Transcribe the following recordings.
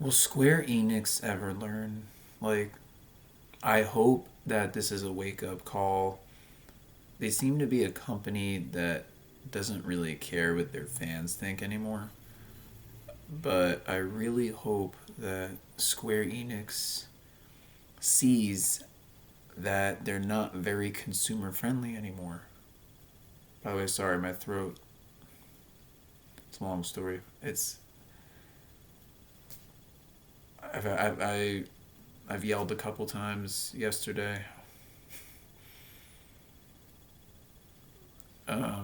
Will Square Enix ever learn? Like, I hope that this is a wake up call. They seem to be a company that doesn't really care what their fans think anymore. But I really hope that Square Enix sees that they're not very consumer friendly anymore. By the way, sorry, my throat. It's a long story. I've yelled a couple times yesterday. I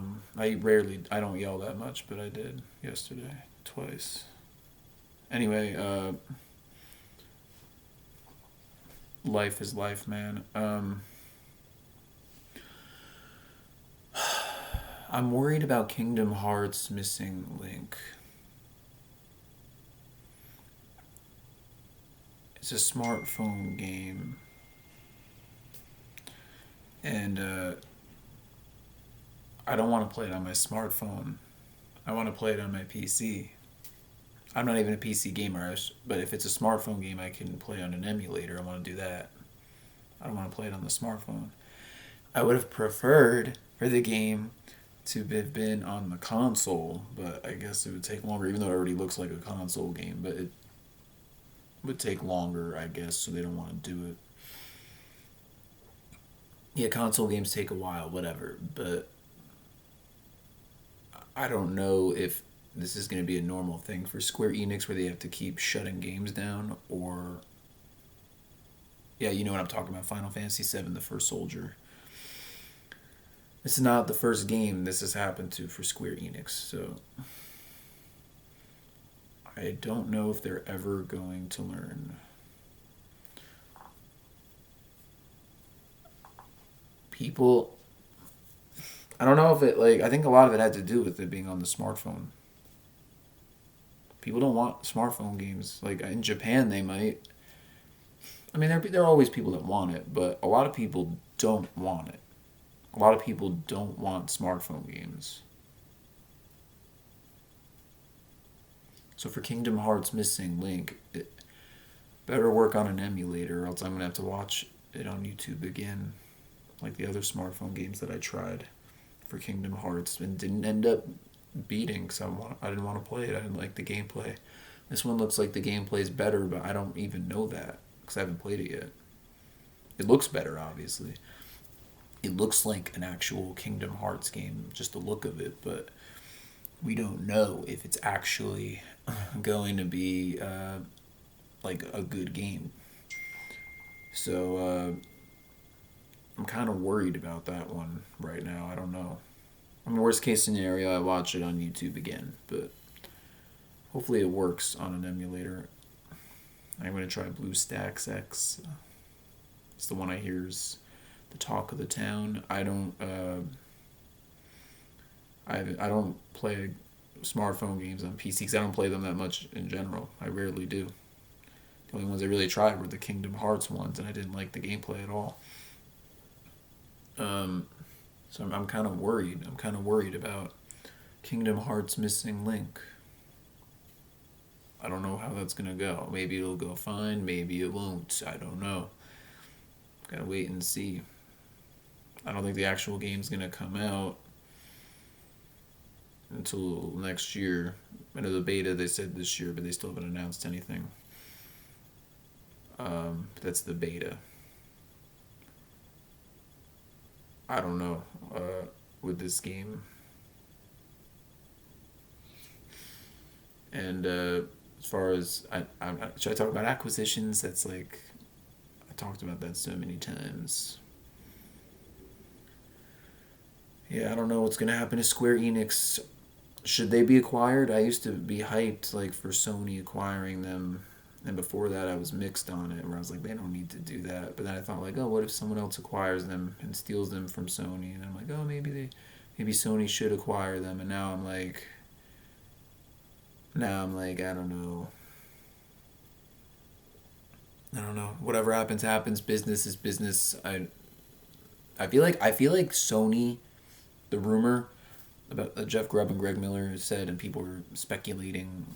don't yell that much, but I did yesterday twice. Anyway, life is life, man. I'm worried about Kingdom Hearts missing Link. It's a smartphone game, and I don't want to play it on my smartphone. I want to play it on my PC. I'm not even a PC gamer, but if it's a smartphone game, I can play on an emulator. I want to do that. I don't want to play it on the smartphone. I would have preferred for the game to have been on the console, but I guess it would take longer, even though it already looks like a console game, but it would take longer, I guess, so they don't want to do it. Yeah, console games take a while, whatever, but I don't know if this is going to be a normal thing for Square Enix where they have to keep shutting games down, or yeah, you know what I'm talking about, Final Fantasy VII, The First Soldier. This is not the first game this has happened to for Square Enix, so I don't know if they're ever going to learn. People, I don't know if it, like, I think a lot of it had to do with it being on the smartphone. People don't want smartphone games. Like, in Japan, they might. I mean, there are always people that want it, but a lot of people don't want it. A lot of people don't want smartphone games. So for Kingdom Hearts missing Link, it better work on an emulator, or else I'm gonna have to watch it on YouTube again, like the other smartphone games that I tried for Kingdom Hearts and didn't end up beating because I didn't want to play it. I didn't like the gameplay. This one looks like the gameplay is better, but I don't even know that because I haven't played it yet. It looks better, obviously. It looks like an actual Kingdom Hearts game, just the look of it, but we don't know if it's actually going to be like a good game. So I'm kind of worried about that one right now. I don't know. I mean, worst case scenario, I watch it on YouTube again, but hopefully it works on an emulator. I'm gonna try BlueStacks X. It's the one I hear is the talk of the town. I don't play smartphone games on PC because I don't play them that much in general. I rarely do. The only ones I really tried were the Kingdom Hearts ones, and I didn't like the gameplay at all. Um, so I'm kind of worried. I'm kind of worried about Kingdom Hearts missing Link. I don't know how that's gonna go. Maybe it'll go fine. Maybe it won't. I don't know. Gotta wait and see. I don't think the actual game's gonna come out until next year. I know the beta they said this year, but they still haven't announced anything. That's the beta. I don't know with this game. And as far as should I talk about acquisitions? That's like I talked about that so many times. Yeah, I don't know what's gonna happen to Square Enix. Should they be acquired? I used to be hyped like for Sony acquiring them, and before that I was mixed on it, where I was like, they don't need to do that. But then I thought like, oh, what if someone else acquires them and steals them from Sony? And I'm like, oh, maybe Sony should acquire them. And now I'm like, I don't know. I don't know. Whatever happens, happens. Business is business. I feel like Sony, the rumor about Jeff Grubb and Greg Miller said, and people were speculating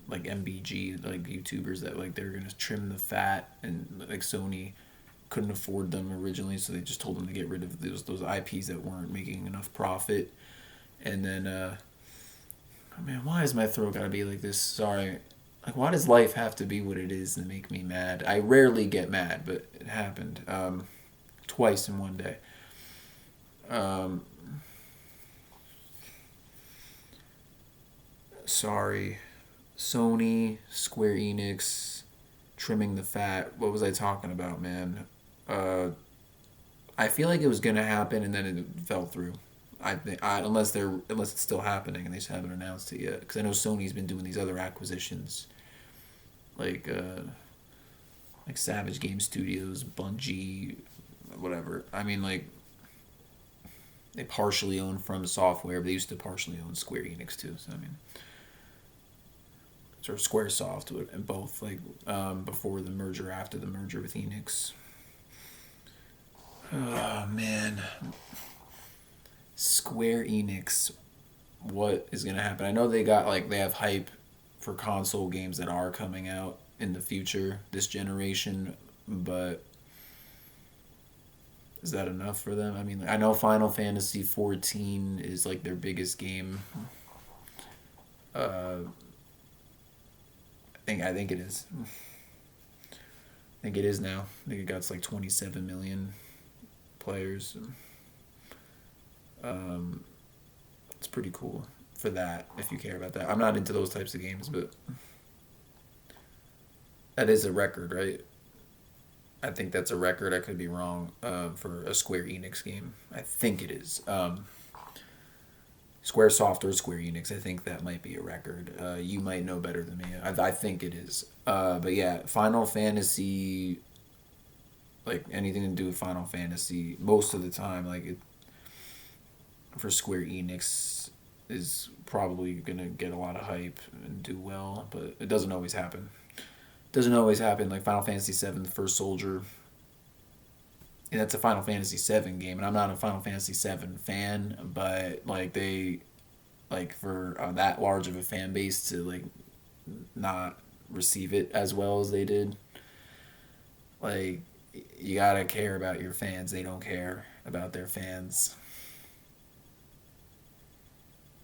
like MBG, like YouTubers that like they're gonna trim the fat, and like Sony couldn't afford them originally, so they just told them to get rid of those IPs that weren't making enough profit. And then, oh man, why is my throat gotta be like this? Sorry. Like, why does life have to be what it is and make me mad? I rarely get mad, but it happened twice in one day. Um, sorry. Sony, Square Enix, trimming the fat. What was I talking about, man? Uh, I feel like it was gonna happen and then it fell through. I think unless it's still happening and they just haven't announced it yet. Because I know Sony's been doing these other acquisitions like Savage Game Studios, Bungie, whatever. I mean, like they partially own From Software, but they used to partially own Square Enix too. So I mean, sort of SquareSoft and both like before the merger, after the merger with Enix. Oh man, Square Enix. What is gonna happen? I know they have hype for console games that are coming out in the future, this generation, but is that enough for them? I mean, I know Final Fantasy 14 is like their biggest game. Uh, I think it is. I think it is now. I think it got like 27 million players. Um, it's pretty cool for that if you care about that. I'm not into those types of games, but that is a record, right? I think that's a record. I could be wrong for a Square Enix game. I think it is. Squaresoft or Square Enix. I think that might be a record. You might know better than me. I think it is. But yeah, Final Fantasy, like anything to do with Final Fantasy, most of the time, like for Square Enix, is probably gonna get a lot of hype and do well, but it doesn't always happen. Doesn't always happen. Like Final Fantasy VII, The First Soldier, and that's a Final Fantasy VII game, and I'm not a Final Fantasy VII fan, but like they, like for that large of a fan base to like not receive it as well as they did, like you gotta care about your fans. They don't care about their fans.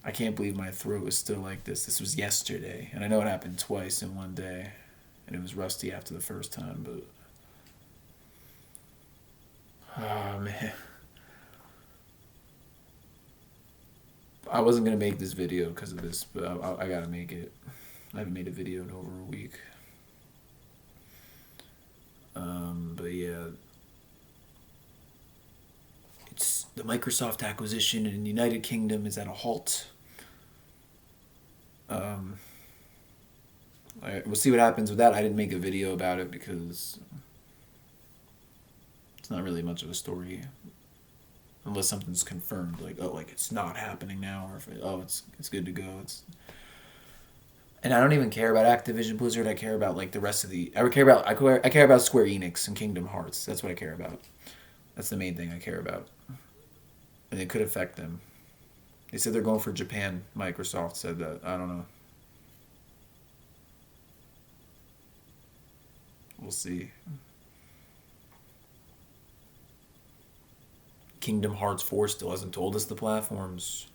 I can't believe my throat is still like this. This was yesterday, and I know it happened twice in one day, and it was rusty after the first time, but oh man. I wasn't gonna make this video because of this, but I gotta make it. I haven't made a video in over a week. But yeah, it's the Microsoft acquisition in the United Kingdom is at a halt. Um, we'll see what happens with that. I didn't make a video about it because it's not really much of a story unless something's confirmed, like oh, like it's not happening now, or if oh, it's good to go. It's and I don't even care about Activision Blizzard. I care about like the rest of the. I care about Square Enix and Kingdom Hearts. That's what I care about. That's the main thing I care about, and it could affect them. They said they're going for Japan. Microsoft said that. I don't know. We'll see. Kingdom Hearts 4 still hasn't told us the platforms.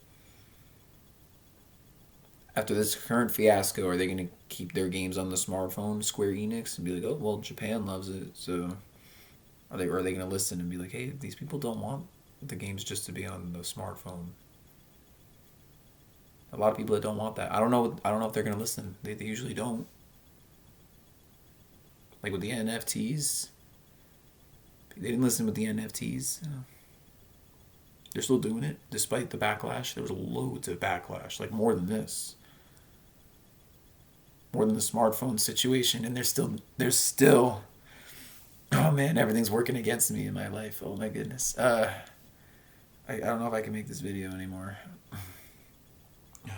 After this current fiasco, are they going to keep their games on the smartphone, Square Enix, and be like, oh, well, Japan loves it, so are they going to listen and be like, hey, these people don't want the games just to be on the smartphone? A lot of people that don't want that. I don't know. I don't know if they're going to listen. They usually don't. Like with the NFTs, they didn't listen with the NFTs. They're still doing it despite the backlash. There was loads of backlash, like more than this, more than the smartphone situation, and there's still. Oh man, everything's working against me in my life. Oh my goodness. I don't know if I can make this video anymore.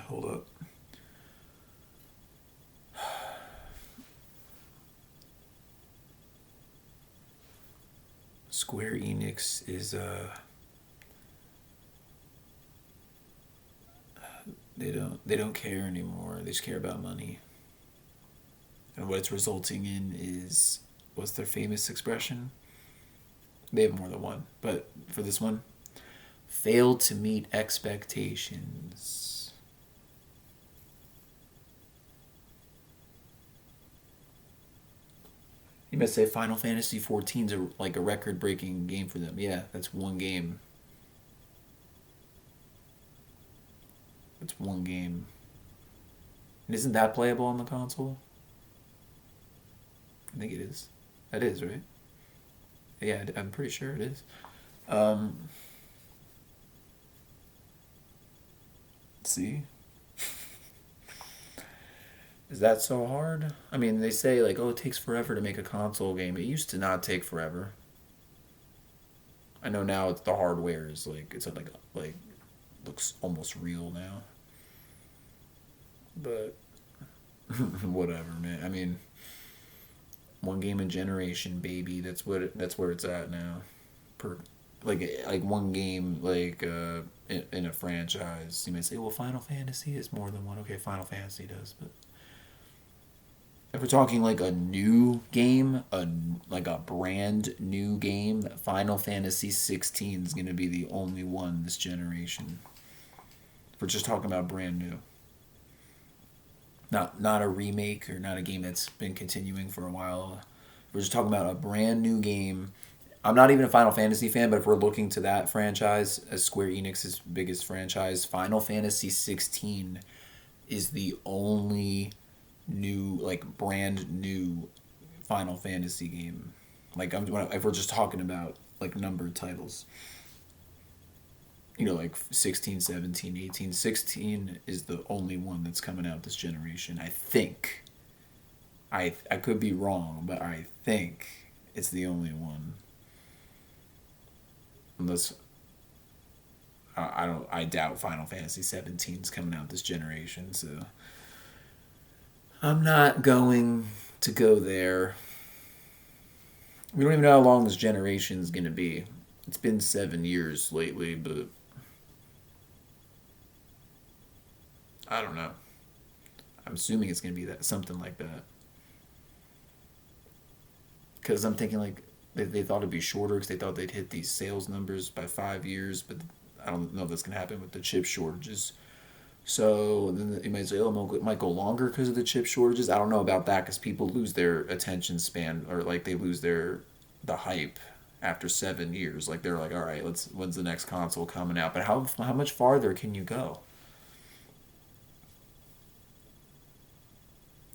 Hold up. Square Enix is they don't care anymore. They just care about money. And what it's resulting in is, what's their famous expression? They have more than one, but for this one, failed to meet expectations. You might say Final Fantasy 14 is like a record-breaking game for them. Yeah, that's one game. It's one game. And isn't that playable on the console? I think it is. That is, right? Yeah, I'm pretty sure it is. Um, see? Is that so hard? I mean, they say, like, oh, it takes forever to make a console game. It used to not take forever. I know now it's the hardware is like, it's like looks almost real now. But whatever, man. I mean, one game a generation, baby. That's where it's at now. Per like one game in a franchise. You may say, well, Final Fantasy is more than one. Okay, Final Fantasy does, but if we're talking like a new game, like a brand new game, Final Fantasy 16 is gonna be the only one this generation. If we're just talking about brand new, not a remake or not a game that's been continuing for a while. We're just talking about a brand new game. I'm not even a Final Fantasy fan, but if we're looking to that franchise as Square Enix's biggest franchise, Final Fantasy 16 is the only new, like brand new Final Fantasy game. Like if we're just talking about like numbered titles, like 16, 17, 18, 16 is the only one that's coming out this generation. I think. I could be wrong, but I think it's the only one. Unless I doubt Final Fantasy 17 is coming out this generation, so I'm not going to go there. We don't even know how long this generation is going to be. It's been 7 years lately, but I don't know. I'm assuming it's going to be that something like that. Because I'm thinking like they thought it'd be shorter because they thought they'd hit these sales numbers by 5 years, but I don't know if that's going to happen with the chip shortages. So then you might say, oh, it might go longer because of the chip shortages. I don't know about that because people lose their attention span or like they lose the hype after 7 years. Like they're like, all right, when's the next console coming out? But how much farther can you go?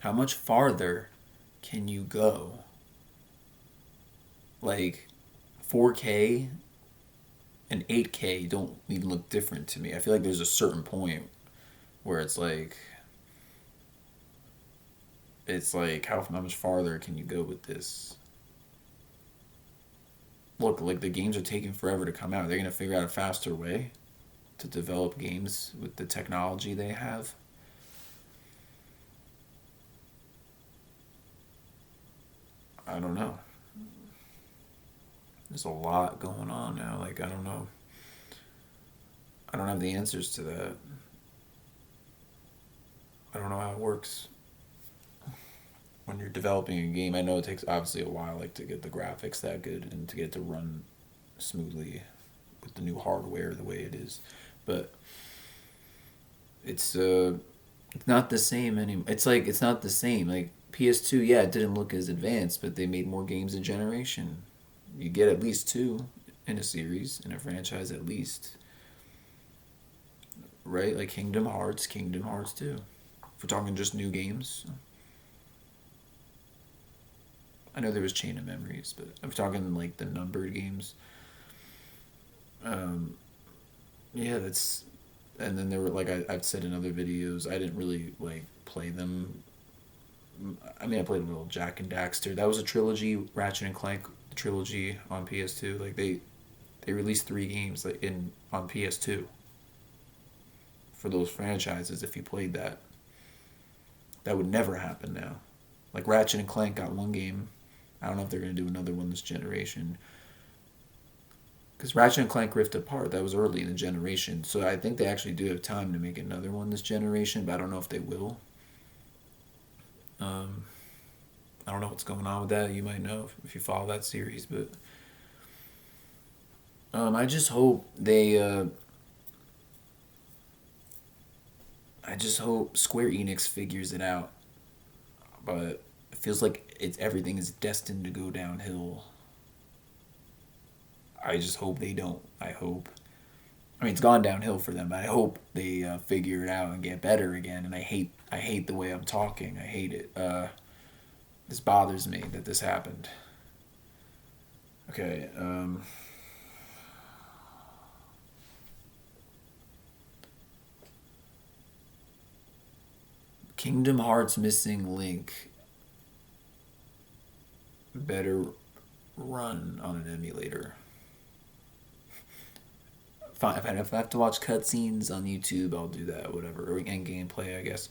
How much farther can you go? Like 4K and 8K don't even look different to me. I feel like there's a certain point where it's like how much farther can you go with this? Look, like the games are taking forever to come out. They're gonna figure out a faster way to develop games with the technology they have. I don't know. There's a lot going on now. Like I don't know. I don't have the answers to that. I don't know how it works when you're developing a game. I know it takes obviously a while, like to get the graphics that good and to get it to run smoothly with the new hardware the way it is, but it's not the same anymore. It's not the same. Like PS2, yeah, it didn't look as advanced, but they made more games a generation. You get at least two in a series in a franchise at least, right? Like Kingdom Hearts 2. If we're talking just new games, I know there was Chain of Memories, but I'm talking like the numbered games. Um, yeah, that's. And then there were like I've said in other videos, I didn't really like play them. I mean, I played a little Jack and Daxter. That was a trilogy, Ratchet and Clank trilogy on PS2. Like they released 3 games like in on PS2 for those franchises. If you played that, that would never happen now. Like Ratchet and Clank got one game. I don't know if they're gonna do another one this generation. Because Ratchet and Clank Rift Apart, that was early in the generation. So I think they actually do have time to make another one this generation, but I don't know if they will. Um, I don't know what's going on with that. You might know if you follow that series, but I just hope they. I just hope Square Enix figures it out, but it feels like everything is destined to go downhill. I just hope they don't. I hope. I mean, it's gone downhill for them, but I hope they figure it out and get better again. And I hate the way I'm talking. I hate it. This bothers me that this happened. Okay. Kingdom Hearts missing link better run on an emulator. Fine, if I have to watch cutscenes on YouTube, I'll do that. Whatever, or and gameplay, I guess.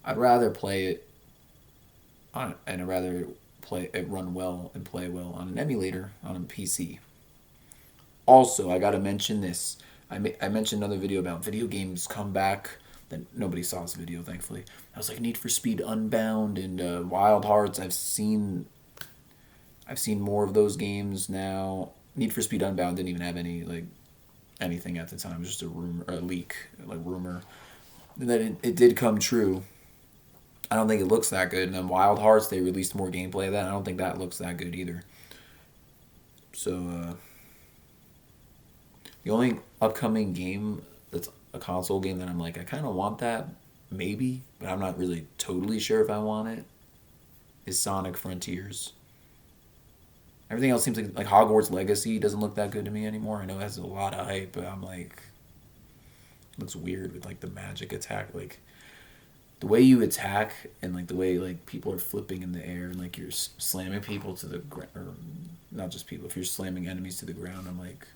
I'd rather play it on, and I'd rather play it run well and play well on an emulator on a PC. Also, I gotta mention this. I mentioned another video about video games come back. Then nobody saw this video, thankfully. I was like Need for Speed Unbound and Wild Hearts. I've seen more of those games now. Need for Speed Unbound didn't even have anything at the time. It was just a rumor, a leak, like rumor. And then it did come true. I don't think it looks that good. And then Wild Hearts, they released more gameplay of that. I don't think that looks that good either. So the only upcoming game that's a console game that I'm like, I kind of want that, maybe, but I'm not really totally sure if I want it, is Sonic Frontiers. Everything else seems like Hogwarts Legacy doesn't look that good to me anymore. I know it has a lot of hype, but I'm like, it looks weird with like the magic attack, like the way you attack and like the way like people are flipping in the air and like you're slamming people to the ground, or not just people. If you're slamming enemies to the ground, I'm like,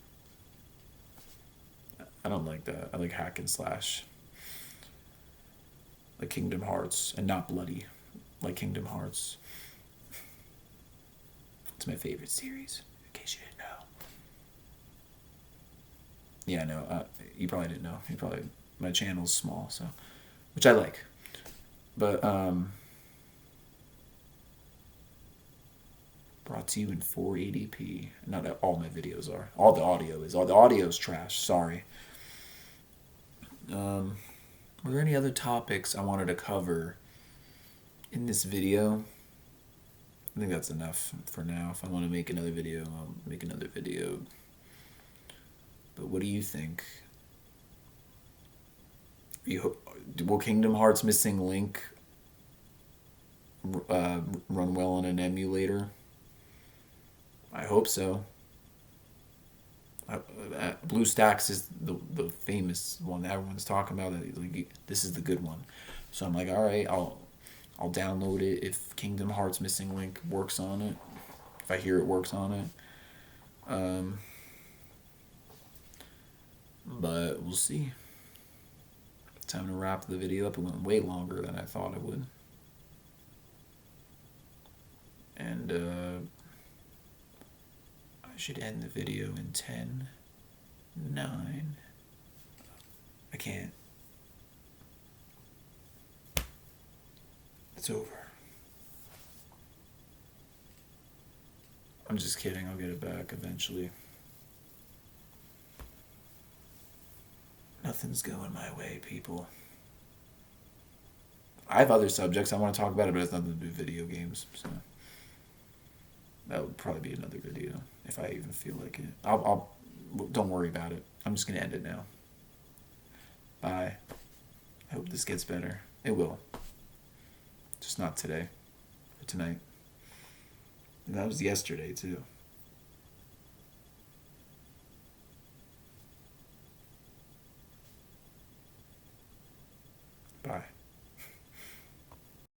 I don't like that. I like hack and slash, like Kingdom Hearts, and not bloody, like Kingdom Hearts. It's my favorite series, in case you didn't know. Yeah, no, you probably didn't know. You probably my channel's small, so which I like, but brought to you in 480p. Not all my videos are. All the audio is. All the audio is trash. Sorry. Were there any other topics I wanted to cover in this video? I think that's enough for now. If I want to make another video, I'll make another video. But what do you think? Will Kingdom Hearts Missing Link run well on an emulator? I hope so. BlueStacks is the famous one that everyone's talking about. That like, this is the good one. So I'm like, all right, I'll download it if Kingdom Hearts Missing Link works on it. If I hear it works on it. But we'll see. Time to wrap the video up. It went way longer than I thought it would. And I should end the video in 10, 9. I can't. It's over. I'm just kidding. I'll get it back eventually. Nothing's going my way, people. I have other subjects I want to talk about, but it's nothing to do with video games. So that would probably be another video if I even feel like it. I'll don't worry about it. I'm just gonna end it now. Bye. I hope this gets better. It will. Just not today or tonight. And that was yesterday too.